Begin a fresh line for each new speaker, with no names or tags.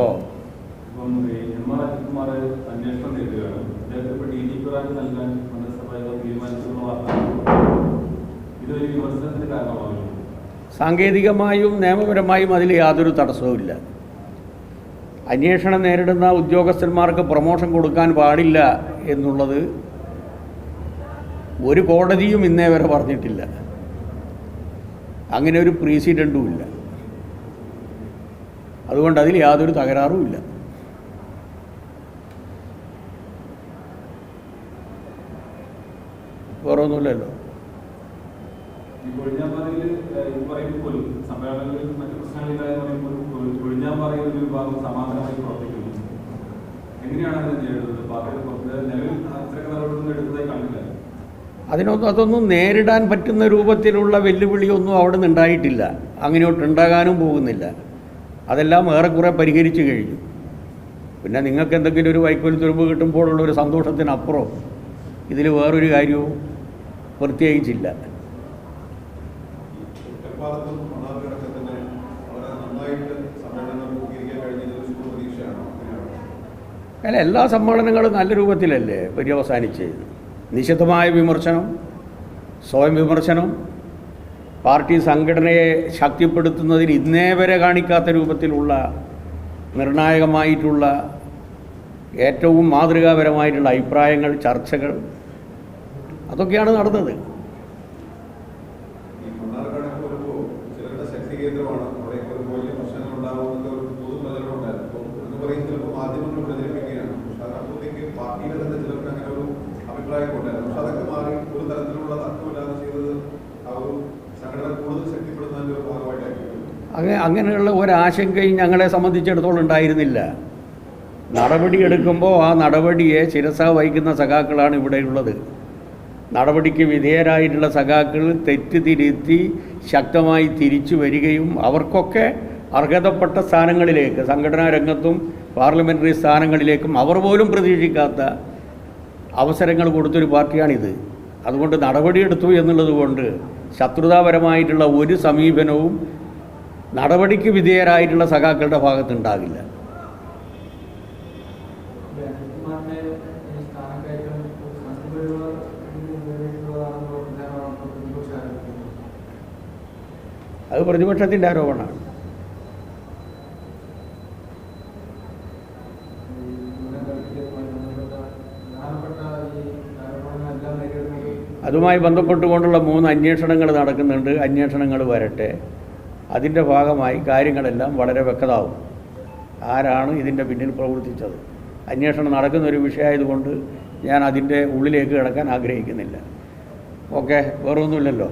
ഓ സാങ്കേതികമായും നിയമപരമായും അതിൽ യാതൊരു തടസ്സവുമില്ല. അന്വേഷണം നേരിടുന്ന ഉദ്യോഗസ്ഥന്മാർക്ക് പ്രൊമോഷൻ കൊടുക്കാൻ പാടില്ല എന്നുള്ളത് ഒരു കോടതിയും ഇന്നേ വരെ പറഞ്ഞിട്ടില്ല. അങ്ങനെ ഒരു പ്രീസിഡൻറ്റുമില്ല. അതുകൊണ്ട് അതിൽ യാതൊരു തകരാറുമില്ല. വേറെ ഒന്നുമില്ലല്ലോ. അതൊന്നും നേരിടാൻ പറ്റുന്ന രൂപത്തിലുള്ള വെല്ലുവിളിയൊന്നും അവിടെ നിന്ന് ഉണ്ടായിട്ടില്ല. അങ്ങനെയോട്ടുണ്ടാകാനും പോകുന്നില്ല. അതെല്ലാം ഏറെക്കുറെ പരിഹരിച്ചു കഴിഞ്ഞു. പിന്നെ നിങ്ങൾക്ക് എന്തെങ്കിലും ഒരു വൈക്കോൽ തുരുമ്പ് കിട്ടുമ്പോഴുള്ളൊരു സന്തോഷത്തിനപ്പുറം ഇതിൽ വേറൊരു കാര്യവും പ്രത്യേകിച്ചില്ല. അല്ല, എല്ലാ സമ്മേളനങ്ങളും നല്ല രൂപത്തിലല്ലേ പര്യവസാനിച്ചത്. നിശിതമായ വിമർശനം, സ്വയം വിമർശനം, പാർട്ടി സംഘടനയെ ശക്തിപ്പെടുത്തുന്നതിൽ ഇന്നേ വരെ കാണിക്കാത്ത രൂപത്തിലുള്ള നിർണായകമായിട്ടുള്ള ഏറ്റവും മാതൃകാപരമായിട്ടുള്ള അഭിപ്രായങ്ങൾ, ചർച്ചകൾ, അതൊക്കെയാണ് നടന്നത്. അങ്ങനെയുള്ള ഒരാശങ്കയും ഞങ്ങളെ സംബന്ധിച്ചിടത്തോളം ഉണ്ടായിരുന്നില്ല. നടപടിയെടുക്കുമ്പോൾ ആ നടപടിയെ ശിരസ വഹിക്കുന്ന സഖാക്കളാണ് ഇവിടെയുള്ളത്. നടപടിക്ക് വിധേയരായിട്ടുള്ള സഖാക്കൾ തെറ്റ് തിരുത്തി ശക്തമായി തിരിച്ചു വരികയും അവർക്കൊക്കെ അർഹതപ്പെട്ട സ്ഥാനങ്ങളിലേക്ക്, സംഘടനാ രംഗത്തും പാർലമെൻ്ററി സ്ഥാനങ്ങളിലേക്കും അവർ പോലും പ്രതീക്ഷിക്കാത്ത അവസരങ്ങൾ കൊടുത്തൊരു പാർട്ടിയാണിത്. അതുകൊണ്ട് നടപടിയെടുത്തു എന്നുള്ളത് കൊണ്ട് ശത്രുതാപരമായിട്ടുള്ള ഒരു സമീപനവും നടപടിക്ക് വിധേയരായിട്ടുള്ള സഖാക്കളുടെ ഭാഗത്തുണ്ടാകില്ല. അത് പ്രതിപക്ഷത്തിൻ്റെ ആരോപണമാണ്. അതുമായി ബന്ധപ്പെട്ടുകൊണ്ടുള്ള 3 അന്വേഷണങ്ങൾ നടക്കുന്നുണ്ട്. അന്വേഷണങ്ങൾ വരട്ടെ. അതിൻ്റെ ഭാഗമായി കാര്യങ്ങളെല്ലാം വളരെ വ്യക്തമാവും. ആരാണ് ഇതിൻ്റെ പിന്നിൽ പ്രവർത്തിച്ചത്? അന്വേഷണം നടക്കുന്നൊരു വിഷയമായതുകൊണ്ട് ഞാൻ അതിൻ്റെ ഉള്ളിലേക്ക് കിടക്കാൻ ആഗ്രഹിക്കുന്നില്ല. ഓക്കെ, വേറൊന്നുമില്ലല്ലോ.